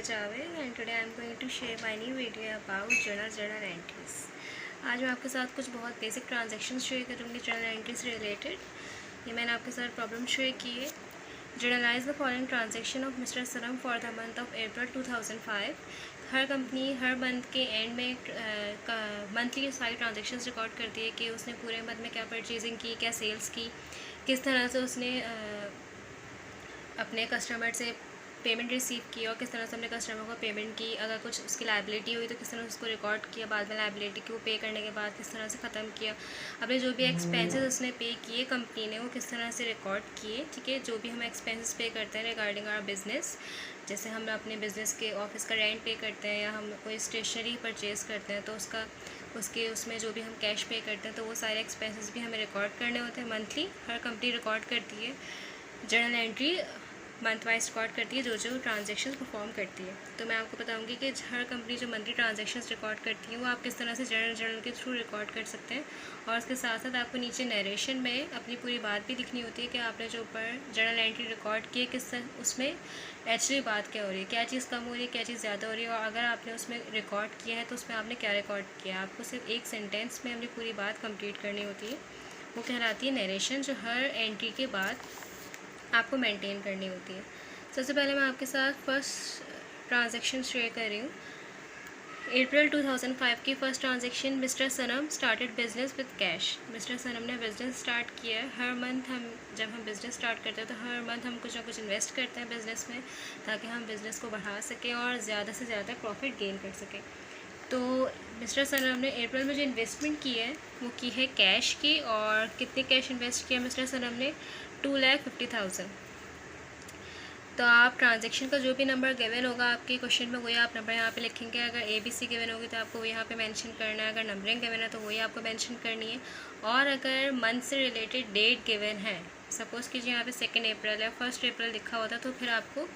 Javed and today I am going to share my new video about journal entries। आज मैं आपके साथ कुछ बहुत बेसिक ट्रांजैक्शंस शेयर करूँगी जर्नल एंट्री से रिलेटेड। ये मैंने आपके साथ प्रॉब्लम शेयर की है। Generalized the following transaction of mister Sanam for the month of April 2005। Her company her month के एंड में मंथली सारी ट्रांजैक्शंस रिकॉर्ड करती है कि उसने पूरे मंथ में क्या परचेजिंग की, क्या सेल्स की, किस तरह से उसने अपने कस्टमर से पेमेंट रिसीव की और किस तरह से अपने कस्टमर को पेमेंट की। अगर कुछ उसकी लायबिलिटी हुई तो किस तरह से उसको रिकॉर्ड किया, बाद में लायबिलिटी को पे करने के बाद किस तरह से ख़त्म किया। अपने जो भी एक्सपेंसेस उसने पे किए कंपनी ने वो किस तरह से रिकॉर्ड किए। ठीक है, जो भी हम एक्सपेंसेस पे करते हैं रिगार्डिंग आवर बिज़नेस, जैसे हम अपने बिज़नेस के ऑफिस का रेंट पे करते हैं या हम कोई स्टेशनरी परचेज़ करते हैं तो उसमें जो भी हम कैश पे करते हैं तो वो सारे एक्सपेंसेस भी हमें रिकॉर्ड करने होते हैं। मंथली हर कंपनी रिकॉर्ड करती है, journal entry month wise record करती है जो ट्रांजैक्शंस परफॉर्म करती है। तो मैं आपको बताऊंगी कि हर कंपनी जो मंथली ट्रांजैक्शंस रिकॉर्ड करती है वो आप किस तरह से जर्नल के थ्रू रिकॉर्ड कर सकते हैं। और उसके साथ साथ आपको नीचे नरेशन में अपनी पूरी बात भी लिखनी होती है कि आपने जो ऊपर जर्नल एंट्री रिकॉर्ड की है उसमें एक्चुअली बात क्या हो रही है, क्या चीज़ कम हो रही है, क्या चीज़ ज़्यादा हो रही है, और अगर आपने उसमें रिकॉर्ड किया है तो उसमें आपने क्या रिकॉर्ड किया। आपको सिर्फ एक सेंटेंस में अपनी पूरी बात कंप्लीट करनी होती है, वो कहलाती है नरेशन, जो हर एंट्री के बाद आपको मेंटेन करनी होती है। सबसे पहले मैं आपके साथ फर्स्ट ट्रांजैक्शन शेयर कर रही हूँ। अप्रैल 2005 की first transaction, mister Sanam started business with cash. Mister Sanam ने बिज़नेस स्टार्ट किया है। हर मंथ जब हम बिज़नेस स्टार्ट करते हैं तो हर मंथ हम कुछ ना कुछ इन्वेस्ट करते हैं बिज़नेस में, ताकि हम बिज़नेस को बढ़ा सकें और ज़्यादा से ज़्यादा प्रॉफिट गेन कर सकें। तो मिस्टर सनम ने अप्रैल में जो इन्वेस्टमेंट की है वो की है कैश की। और कितने कैश इन्वेस्ट किया मिस्टर सनम ने? 2,50,000। तो आप ट्रांजैक्शन का जो भी नंबर गिवन होगा आपके क्वेश्चन में वही आप नंबर यहाँ पे लिखेंगे। अगर ABC गिवन होगी तो आपको वो यहाँ पे मेंशन करना है, अगर नंबरिंग गिवन है तो वही आपको मेंशन करनी है। और अगर मंथ से रिलेटेड डेट गिवन है, सपोज़ कीजिए यहाँ पे 2 अप्रैल है, 1 अप्रैल लिखा होता तो फिर आपको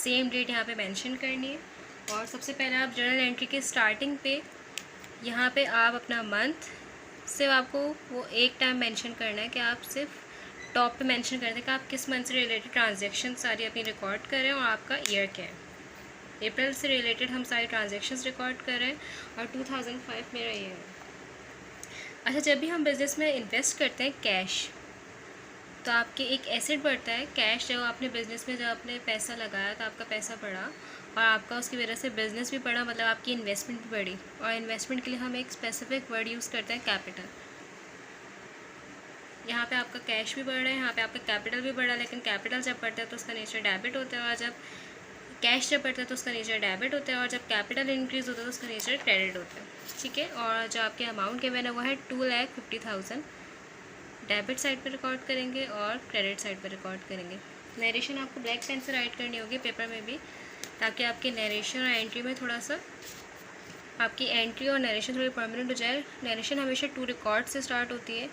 सेम डेट यहाँ पर मैंशन करनी है। और सबसे पहले आप जर्नल एंट्री के स्टार्टिंग पे यहाँ पर आप अपना मंथ सिर्फ आपको वो एक टाइम मैंशन करना है कि आप सिर्फ टॉप पे मेंशन कर दें कि आप किस मंथ से रिलेटेड ट्रांजैक्शन सारी अपनी रिकॉर्ड करें और आपका ईयर क्या है। अप्रैल से रिलेटेड हम सारी ट्रांजैक्शंस रिकॉर्ड कर रहे हैं और 2005 मेरा ईयर है। अच्छा, जब भी हम बिज़नेस में इन्वेस्ट करते हैं कैश, तो आपके एक एसेट बढ़ता है कैश। जब आपने बिज़नेस में जब आपने पैसा लगाया तो आपका पैसा बढ़ा और आपका उसकी वजह से बिज़नेस भी बढ़ा, मतलब आपकी इन्वेस्टमेंट भी बढ़ी। और इन्वेस्टमेंट के लिए हम एक स्पेसिफिक वर्ड यूज़ करते हैं, कैपिटल। यहाँ पे आपका कैश भी बढ़ रहा है, यहाँ पे आपका कैपिटल भी बढ़ा है। लेकिन कैपिटल जब बढ़ता है तो उसका नेचर डेबिट होता है, और जब कैश जब बढ़ता है तो उसका नेचर डेबिट होता है, और जब कैपिटल इंक्रीज़ होता है तो उसका नेचर क्रेडिट होता है। ठीक है, और जो आपके अमाउंट गिवन है वो है 2,50,000। डेबिट साइड पर रिकॉर्ड करेंगे और क्रेडिट साइड पर रिकॉर्ड करेंगे। नरेशन आपको ब्लैक पेन से राइट करनी होगी पेपर में भी, ताकि आपके नरेशन और एंट्री में थोड़ा सा आपकी एंट्री और नरेशन थोड़ी परमानेंट हो जाए। नरेशन हमेशा टू रिकॉर्ड से स्टार्ट होती है।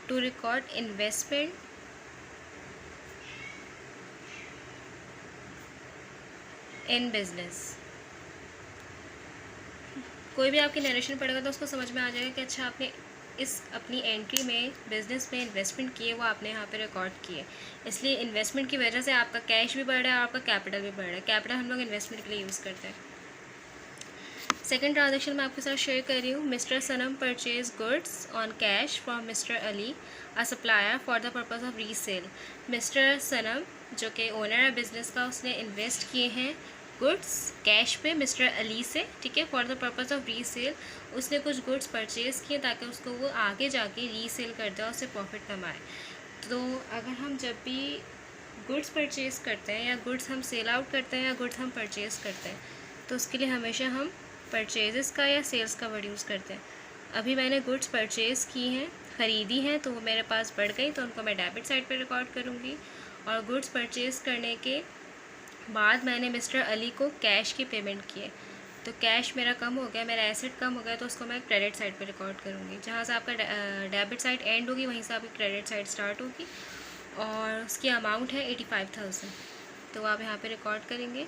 To record investment in business. कोई भी आपकी नरेशन पढ़ेगा तो उसको समझ में आ जाएगा कि अच्छा आपने इस अपनी एंट्री में बिज़नेस में इन्वेस्टमेंट किए वो आपने यहाँ पे रिकॉर्ड किए। इसलिए इन्वेस्टमेंट की वजह से आपका कैश भी बढ़ रहा है और आपका कैपिटल भी बढ़ रहा है। कैपिटल हम लोग इन्वेस्टमेंट के लिए यूज़ करते हैं। सेकेंड ट्रांजेक्शन मैं आपके साथ शेयर कर रही हूँ। Mister Sanam purchase goods on cash from mister Ali, a supplier, for the purpose of resale. Mister Sanam जो कि ओनर है बिज़नेस का, उसने इन्वेस्ट किए हैं गुड्स कैश पे मिस्टर अली से। ठीक है, for the purpose of resale. उसने कुछ गुड्स परचेज़ किए ताकि उसको वो आगे जाके रीसेल कर दे और उससे प्रॉफिट कमाए। तो अगर हम जब भी गुड्स परचेज़ करते हैं या गुड्स हम सेल आउट करते हैं या गुड्स हम परचेज़ करते हैं तो उसके लिए हमेशा हम परचेज़ का या सेल्स का वर्ड यूज़ करते हैं। अभी मैंने गुड्स परचेज़ की हैं, ख़रीदी हैं, तो वो मेरे पास बढ़ गई तो उनको मैं डेबिट साइड पे रिकॉर्ड करूँगी। और गुड्स परचेज़ करने के बाद मैंने मिस्टर अली को कैश की पेमेंट किए, तो कैश मेरा कम हो गया, मेरा एसेट कम हो गया, तो उसको मैं क्रेडिट साइड पे रिकॉर्ड करूँगी। जहाँ से आपका डेबिट साइड एंड होगी वहीं से आपकी क्रेडिट साइड स्टार्ट होगी। और उसकी अमाउंट है 85,000, तो आप यहाँ पर रिकॉर्ड करेंगे।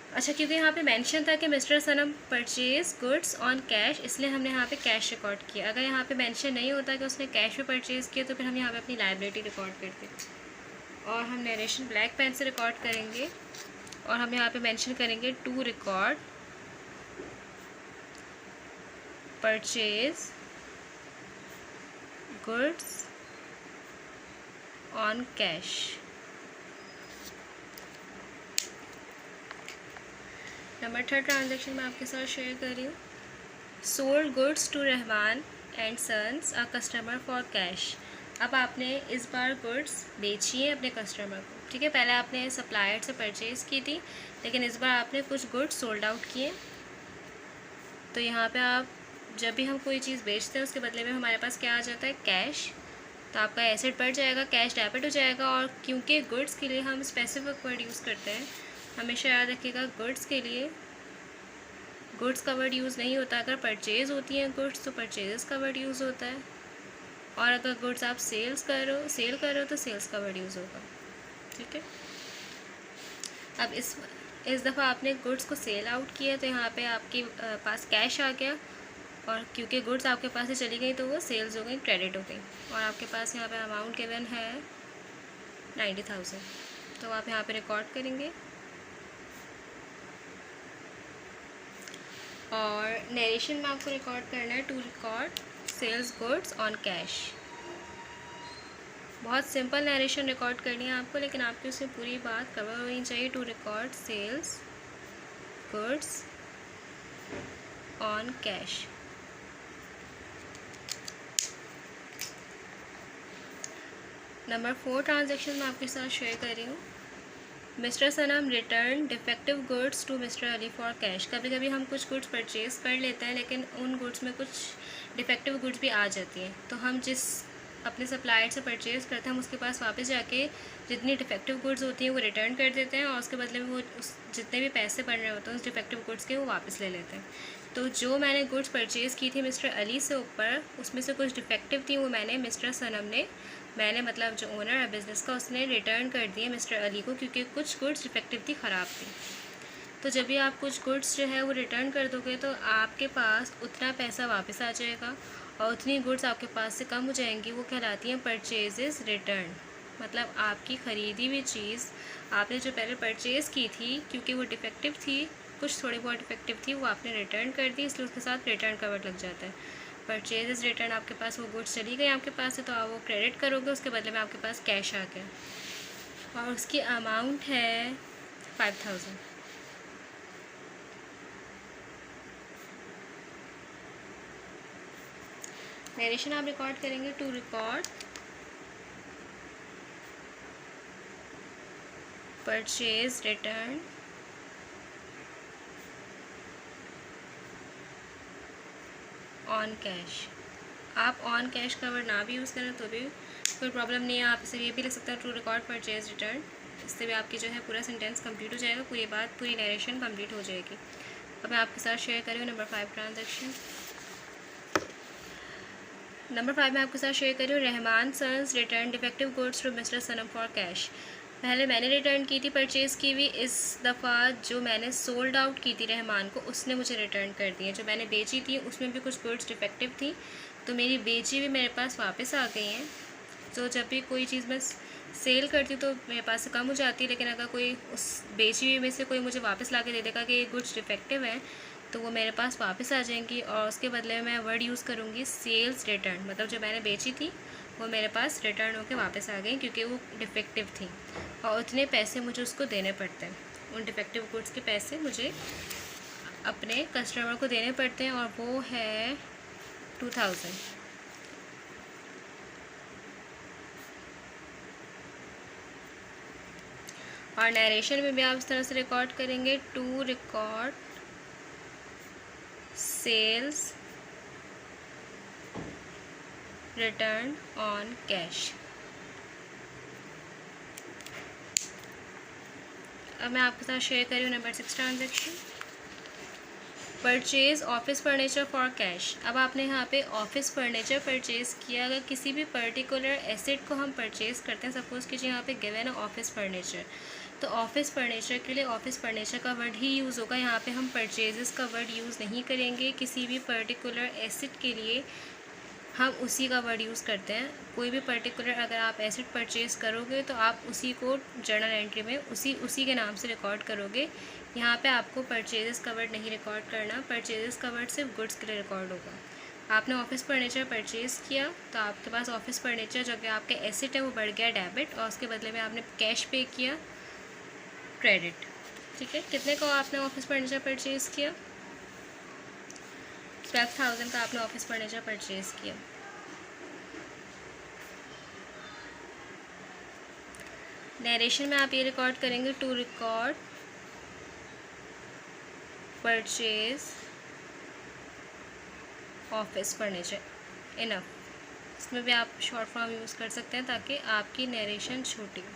अच्छा, क्योंकि यहाँ पे मेंशन था कि mister Sanam purchase goods on cash, इसलिए हमने यहाँ पे कैश रिकॉर्ड किया। अगर यहाँ पे मेंशन नहीं होता कि उसने कैश में परचेज़ किया तो फिर हम यहाँ पे अपनी लायबिलिटी रिकॉर्ड करते। और हम नरेशन ब्लैक पेन से रिकॉर्ड करेंगे और हम यहाँ पे मेंशन करेंगे to record purchase goods on cash. Number 3 transaction मैं आपके साथ शेयर कर रही हूँ। Sold goods to Rahman and sons a customer for cash. अब आपने इस बार गुड्स बेची है अपने कस्टमर को, ठीक है। पहले आपने सप्लायर से परचेज़ की थी, लेकिन इस बार आपने कुछ गुड्स सोल्ड आउट किए। तो यहाँ पे आप जब भी हम कोई चीज़ बेचते हैं उसके बदले में हमारे पास क्या आ जाता है, कैश। तो आपका एसेट बढ़ जाएगा, कैश डेबिट हो जाएगा। और क्योंकि गुड्स के लिए हम स्पेसिफिक वर्ड यूज़ करते हैं, हमेशा याद रखिएगा गुड्स के लिए गुड्स का वर्ड यूज़ नहीं होता। अगर परचेज़ होती हैं गुड्स तो परचेज़ का वर्ड यूज़ होता है, और अगर गुड्स आप सेल कर रहे हो तो सेल्स का वर्ड यूज़ होगा, ठीक है। अब इस दफ़ा आपने गुड्स को सेल आउट किया तो यहाँ पे आपके पास कैश आ गया, और क्योंकि गुड्स आपके पास से चली गई तो वो सेल्स हो गई, क्रेडिट हो गई। और आपके पास यहाँ पे अमाउंट गिवन है 90,000, तो आप यहाँ पे रिकॉर्ड करेंगे। और नरेशन में आपको रिकॉर्ड करना है to record sales goods on cash. बहुत सिंपल नरेशन रिकॉर्ड करनी है आपको, लेकिन आपकी उसमें पूरी बात कवर होनी चाहिए। To record sales goods on cash. Number 4 transaction मैं आपके साथ शेयर कर रही हूँ। Mister Sanam return defective goods to mister Ali for cash. कभी कभी हम कुछ गुड्स परचेज़ कर लेते हैं, लेकिन उन गुड्स में कुछ डिफेक्टिव गुड्स भी आ जाती हैं। तो हम जिस अपने सप्लायर से परचेज़ करते हैं, हम उसके पास वापस जाके जितनी डिफेक्टिव गुड्स होती हैं वो रिटर्न कर देते हैं, और उसके बदले में वो जितने भी पैसे बन रहे होते हैं उस डिफेक्टिव गुड्स के वो वापस ले लेते हैं। तो जो मैंने गुड्स परचेज़ की थी मिस्टर अली से ऊपर, उसमें से कुछ डिफेक्टिव थी, वो मैंने मिस्टर सनम ने मतलब जो ओनर है बिज़नेस का, उसने रिटर्न कर दिए मिस्टर अली को, क्योंकि कुछ गुड्स डिफेक्टिव थी, ख़राब थी। तो जब भी आप कुछ गुड्स जो है वो रिटर्न कर दोगे तो आपके पास उतना पैसा वापस आ जाएगा, और उतनी गुड्स आपके पास से कम हो जाएंगी। वो कहलाती हैं परचेजेस रिटर्न। मतलब आपकी ख़रीदी हुई चीज़ आपने जो पहले परचेज़ की थी, क्योंकि वो डिफेक्टिव थी, कुछ थोड़ी बहुत डिफेक्टिव थी, वो आपने रिटर्न कर दी, इसलिए उसके साथ रिटर्न का वर्ड लग जाता है। परचेजेस रिटर्न, आपके पास वो गुड्स चली गई आपके पास से, तो आप वो क्रेडिट करोगे, उसके बदले में आपके पास कैश आ गया, और उसकी अमाउंट है 5,000। नरेशन आप रिकॉर्ड करेंगे to record purchase return on cash. आप ऑन कैश का वर्ड ना भी यूज़ करें तो भी कोई प्रॉब्लम नहीं है, आप इसे ये भी लिख सकते हैं टू रिकॉर्ड परचेज रिटर्न। इससे भी आपकी जो है पूरा सेंटेंस कंप्लीट हो जाएगा, पूरी बात, पूरी नरेशन कंप्लीट हो जाएगी। अब मैं आपके साथ शेयर कर रही हूँ नंबर 5 ट्रांजेक्शन। नंबर 5 में आपके साथ शेयर कर रही हूँ Rahman sons return defective goods to mister Sanam for cash. पहले मैंने रिटर्न की थी परचेज़ की हुई, इस दफ़ा जो मैंने सोल्ड आउट की थी रहमान को, उसने मुझे रिटर्न कर दी है। जो मैंने बेची थी उसमें भी कुछ गुड्स डिफेक्टिव थी, तो मेरी बेची हुई मेरे पास वापस आ गई हैं। तो जब भी कोई चीज़ मैं सेल करती हूँ तो मेरे पास से कम हो जाती है, लेकिन अगर कोई उस बेची हुई में से कोई मुझे वापस ला के दे देगा कि ये गुड्स डिफेक्टिव हैं, तो वो मेरे पास वापस आ जाएंगी, और उसके बदले में मैं वर्ड यूज़ करूँगी सेल्स रिटर्न। मतलब जो मैंने बेची थी वो मेरे पास रिटर्न होकर वापस आ गई, क्योंकि वो डिफेक्टिव थी, और उतने पैसे मुझे उसको देने पड़ते हैं। उन डिफेक्टिव गुड्स के पैसे मुझे अपने कस्टमर को देने पड़ते हैं, और वो है 2000। और नरेशन में भी आप इस तरह से रिकॉर्ड करेंगे to record sales return on cash. अब मैं आपके साथ शेयर कर रही हूँ number 6 transaction. Purchase office furniture for cash. अब आपने यहाँ पे ऑफिस फर्नीचर परचेज़ किया। अगर किसी भी पर्टिकुलर एसेट को हम परचेज़ करते हैं, सपोज़ कीजिए यहाँ पे गिवन है ऑफिस फर्नीचर, तो ऑफिस फर्नीचर के लिए ऑफिस फर्नीचर का वर्ड ही यूज़ होगा। यहाँ पे हम परचेजेस का वर्ड यूज़ नहीं करेंगे। किसी भी पर्टिकुलर एसेट के लिए हम उसी का वर्ड यूज़ करते हैं। कोई भी पर्टिकुलर अगर आप एसेट परचेज़ करोगे तो आप उसी को जर्नल एंट्री में उसी के नाम से रिकॉर्ड करोगे। यहाँ पे आपको परचेजेस का वर्ड नहीं रिकॉर्ड करना। परचेजेस का वर्ड सिर्फ गुड्स के लिए रिकॉर्ड होगा। आपने ऑफिस फर्नीचर परचेज़ किया तो आपके पास ऑफिस फर्नीचर जो कि आपके एसेट है वो बढ़ गया डेबिट, और उसके बदले में आपने कैश पे किया क्रेडिट। ठीक है, कितने का आपने ऑफिस फर्नीचर परचेज़ किया? 12,000 का आपने ऑफिस फर्नीचर परचेज़ किया। नरेशन में आप ये रिकॉर्ड करेंगे, to record purchase office furniture, enough. इसमें भी आप शॉर्ट फॉर्म यूज़ कर सकते हैं ताकि आपकी नरेशन छोटी हो।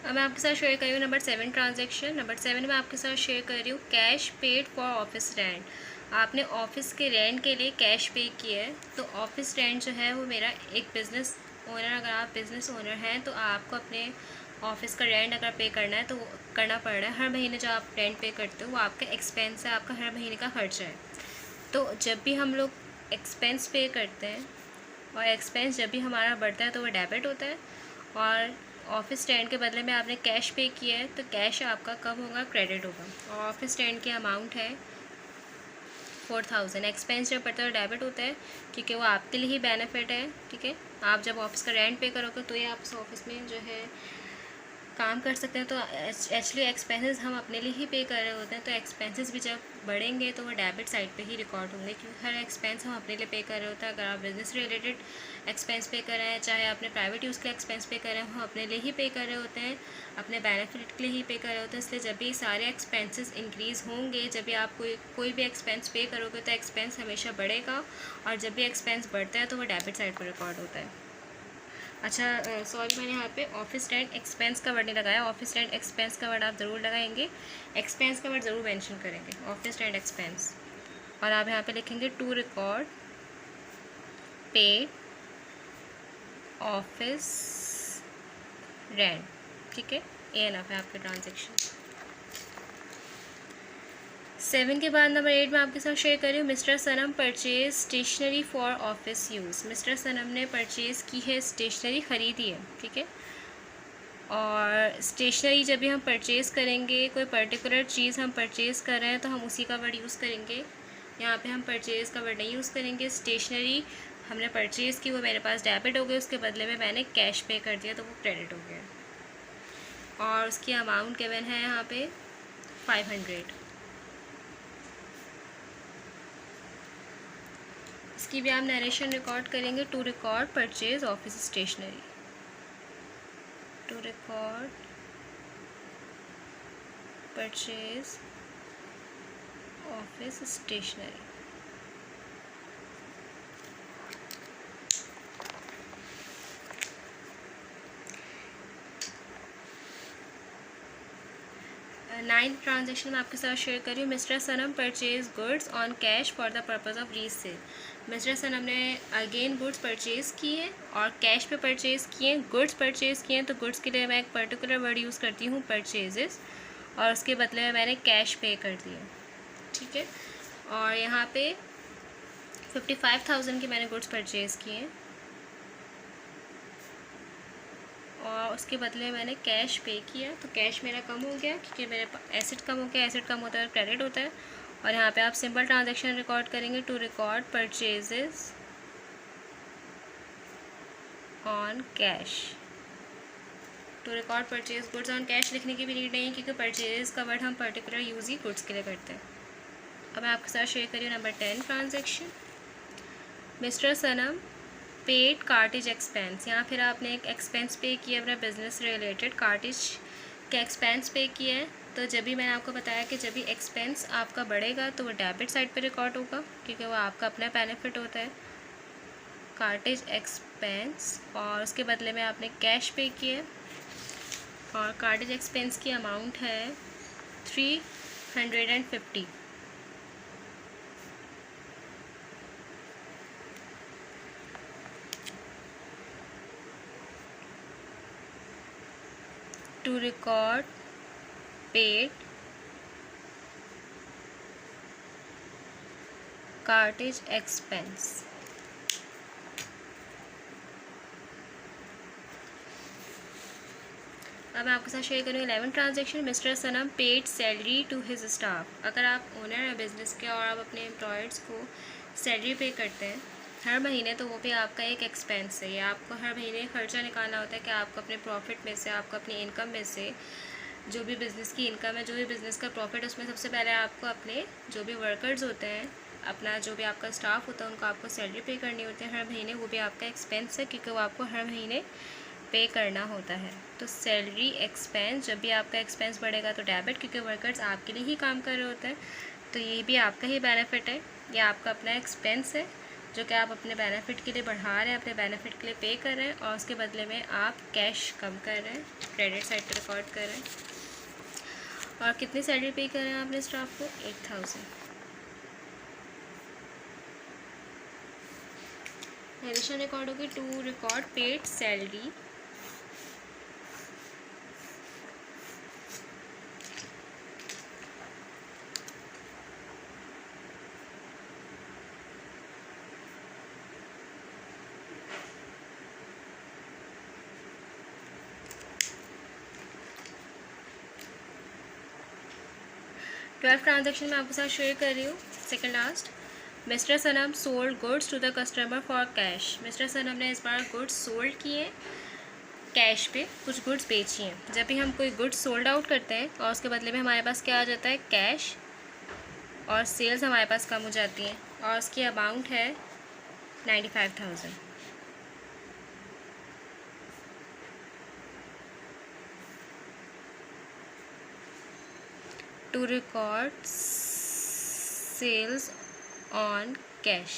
अब मैं आपके साथ शेयर कर रही हूँ नंबर 7 ट्रांजैक्शन। नंबर 7 में आपके साथ शेयर कर रही हूँ cash paid for office rent. आपने ऑफिस के रेंट के लिए कैश पे किया है। तो ऑफिस रेंट जो है वो मेरा एक बिज़नेस ओनर, अगर आप बिज़नेस ओनर हैं तो आपको अपने ऑफिस का रेंट अगर पे करना है तो वो करना पड़ रहा है। हर महीने जो आप रेंट पे करते हो वो आपका एक्सपेंस है, आपका हर महीने का खर्चा है। तो जब भी हम लोग एक्सपेंस पे करते हैं और एक्सपेंस जब भी हमारा बढ़ता है तो वो डेबिट होता है, और ऑफिस रेंट के बदले में आपने कैश पे किया है तो कैश आपका कब होगा? क्रेडिट होगा। और ऑफिस रेंट की अमाउंट है 4,000। एक्सपेंस जब बढ़ता है तो डेबिट होता है क्योंकि वो आपके लिए ही बेनिफिट है। ठीक है, आप जब ऑफिस का रेंट पे करोगे तो ये आप उस ऑफिस में जो है काम कर सकते हैं। तो एक्चुअली एक्सपेंसेस हम अपने लिए ही पे कर रहे होते हैं, तो एक्सपेंसेस भी जब बढ़ेंगे तो वो डेबिट साइड पे ही रिकॉर्ड होंगे, क्योंकि हर एक्सपेंस हम अपने लिए पे कर रहे होते हैं। अगर आप बिज़नेस रिलेटेड एक्सपेंस पे कर रहे हैं, चाहे आपने प्राइवेट यूज़ के एक्सपेंस पे कर रहे हैं, वो अपने लिए ही पे कर रहे होते हैं, अपने बेनिफिट के लिए ही पे कर रहे होते हैं। इसलिए जब भी सारे एक्सपेंसेस इंक्रीज़ होंगे, जब भी आप कोई भी एक्सपेंस पे करोगे तो एक्सपेंस हमेशा बढ़ेगा, और जब भी एक्सपेंस बढ़ता है तो वो डेबिट साइड पर रिकॉर्ड होता है। अच्छा, सॉरी, मैंने यहाँ पे ऑफिस रेंट एक्सपेंस का वर्ड नहीं लगाया। ऑफिस रेंट एक्सपेंस का वर्ड आप ज़रूर लगाएंगे, एक्सपेंस का वर्ड ज़रूर मेंशन करेंगे, ऑफिस रेंट एक्सपेंस। और आप यहाँ पे लिखेंगे to record paid office rent. ठीक है, ये एनफ है आपके ट्रांजेक्शन। 7 के बाद नंबर 8 में आपके साथ शेयर कर रही हूँ, mister Sanam purchase stationery for office use. Mister Sanam ने परचेज़ की है स्टेशनरी, ख़रीदी है। ठीक है, और स्टेशनरी जब भी हम परचेज़ करेंगे, कोई पर्टिकुलर चीज़ हम परचेज़ कर रहे हैं तो हम उसी का वर्ड यूज़ करेंगे। यहाँ पे हम परचेज़ का वर्ड नहीं यूज़ करेंगे। स्टेशनरी हमने परचेज़ की, वो मेरे पास डेबिट हो गई, उसके बदले में मैंने कैश पे कर दिया तो वो क्रेडिट हो गया, और उसकी अमाउंट गिवन है यहाँ पे 500। इसकी भी आप नरेशन रिकॉर्ड करेंगे, to record purchase office stationery, to record purchase office stationery. Ninth transaction में आपके साथ शेयर करी हूँ, mister Sanam purchase goods on cash for the purpose of resale. Mister Sanam ने अगेन गुड्स परचेज़ किए हैं और कैश पे परचेज़ किए हैं। गुड्स परचेज़ किए हैं तो गुड्स के लिए मैं एक पर्टिकुलर वर्ड यूज़ करती हूँ परचेजेस, और उसके बदले में मैंने कैश पे कर दिया। ठीक है, और यहाँ पे 55,000 के मैंने गुड्स परचेज़ किए हैं और उसके बदले में मैंने कैश पे किया, तो कैश मेरा कम हो गया क्योंकि मेरे एसेट कम हो गया। एसेट कम होता है और क्रेडिट होता है। और यहाँ पे आप सिंपल ट्रांजैक्शन रिकॉर्ड करेंगे, to record purchases on cash. To record purchase goods on cash लिखने की भी नीड नहीं है क्योंकि परचेज का वर्ड हम पर्टिकुलर यूज़ ही गुड्स के लिए करते हैं। अब मैं आपके साथ शेयर करिए number 10 transaction, mister Sanam paid cartage expense. यहाँ फिर आपने एक एक्सपेंस पे किया अपना बिजनेस रिलेटेड, कार्टेज का एक्सपेंस पे किया है। तो जब भी मैंने आपको बताया कि जब भी एक्सपेंस आपका बढ़ेगा तो वो डेबिट साइड पे रिकॉर्ड होगा क्योंकि वो आपका अपना बेनिफिट होता है, कार्टेज एक्सपेंस, और उसके बदले में आपने कैश पे किया है और कार्टेज एक्सपेंस की अमाउंट है 350। To record paid cartage expense. अब मैं आपके साथ शेयर करूँगी 11 transaction. Mister Sanam paid salary to his staff. अगर आप ओनर हैं बिज़नेस के और आप अपने एम्प्लॉयर्स को सैलरी पे करते हैं हर महीने, तो वो भी आपका एक एक्सपेंस है। या आपको हर महीने खर्चा निकालना होता है कि आपको अपने प्रॉफिट में से, आपको अपनी इनकम में से, जो भी बिज़नेस की इनकम है, जो भी बिज़नेस का प्रॉफिट, उसमें सबसे पहले आपको अपने जो भी वर्कर्स होते हैं, अपना जो भी आपका स्टाफ होता है, उनको आपको सैलरी पे करनी होती है हर महीने। वो भी आपका एक्सपेंस है क्योंकि वो आपको हर महीने पे करना होता है। तो सैलरी एक्सपेंस, जब भी आपका एक्सपेंस बढ़ेगा तो डेबिट, क्योंकि वर्कर्स आपके लिए ही काम कर रहे होते हैं, तो ये भी आपका ही बेनिफिट है। ये आपका अपना एक्सपेंस है जो कि आप अपने बेनिफिट के लिए बढ़ा रहे हैं, अपने बेनिफिट के लिए पे कर रहे हैं, और उसके बदले में आप कैश कम कर रहे हैं, क्रेडिट साइड पर रिकॉर्ड कर रहे हैं। और कितनी सैलरी पे कर रहे हैं अपने स्टाफ को? 8000। एडिशन रिकॉर्ड होगी to record paid salary twelfth transaction में आपके साथ शेयर कर रही हूँ, second last. Mister Sanam sold goods to the customer for cash. Mister Sanam ने इस बार गुड्स सोल्ड किए, कैश पे कुछ गुड्स बेची हैं। जब भी हम कोई गुड्स सोल्ड आउट करते हैं और उसके बदले में हमारे पास क्या आ जाता है? कैश, और सेल्स हमारे पास कम हो जाती हैं, और उसकी अमाउंट है 95,000। To record sales on cash.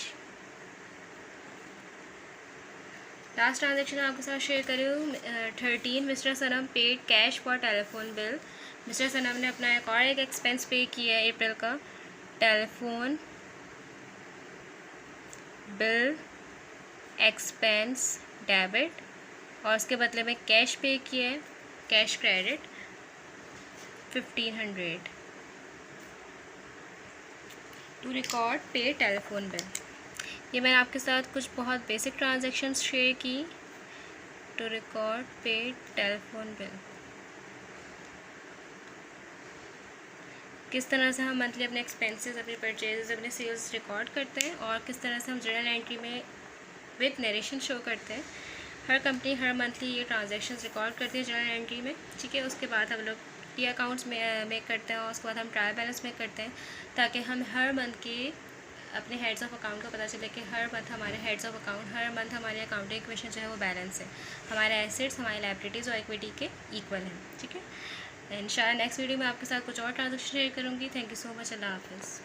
Last transaction आपके साथ शेयर करी हूँ 13। Mister Sanam paid cash for telephone bill. Mister Sanam ने अपना एक एक्सपेंस पे किया है अप्रैल का, टेलीफोन बिल एक्सपेंस डेबिट, और उसके बदले में कैश पे किया है, कैश क्रेडिट 1500 टू रिकॉर्ड पे टेलीफोन बिल। ये मैंने आपके साथ कुछ बहुत बेसिक ट्रांजैक्शंस शेयर की टू रिकॉर्ड पे टेलीफोन बिल। किस तरह से हम मंथली अपने एक्सपेंसेस, अपने परचेजेस, अपने सेल्स रिकॉर्ड करते हैं, और किस तरह से हम जर्नल एंट्री में विद नरेशन शो करते हैं। हर कंपनी हर मंथली ये ट्रांजैक्शंस रिकॉर्ड करती है जर्नल एंट्री में, ठीक है। उसके बाद हम लोग टी अकाउंट्स में मेक करते हैं, और उसके बाद हम ट्रायल बैलेंस मेक करते हैं, ताकि हम हर मंथ के अपने हेड्स ऑफ अकाउंट का पता चले कि हर मंथ हमारे heads of account, her month हमारे अकाउंटिंग इक्वेशन जो है वो बैलेंस है, हमारे एसेट्स, हमारे लायबिलिटीज़ और इक्विटी के इक्वल हैं, ठीक है। इंशाल्लाह नेक्स्ट वीडियो में आपके साथ कुछ और ट्रांजैक्शन शेयर करूँगी। Thank you so much. अल्लाह हाफिज़।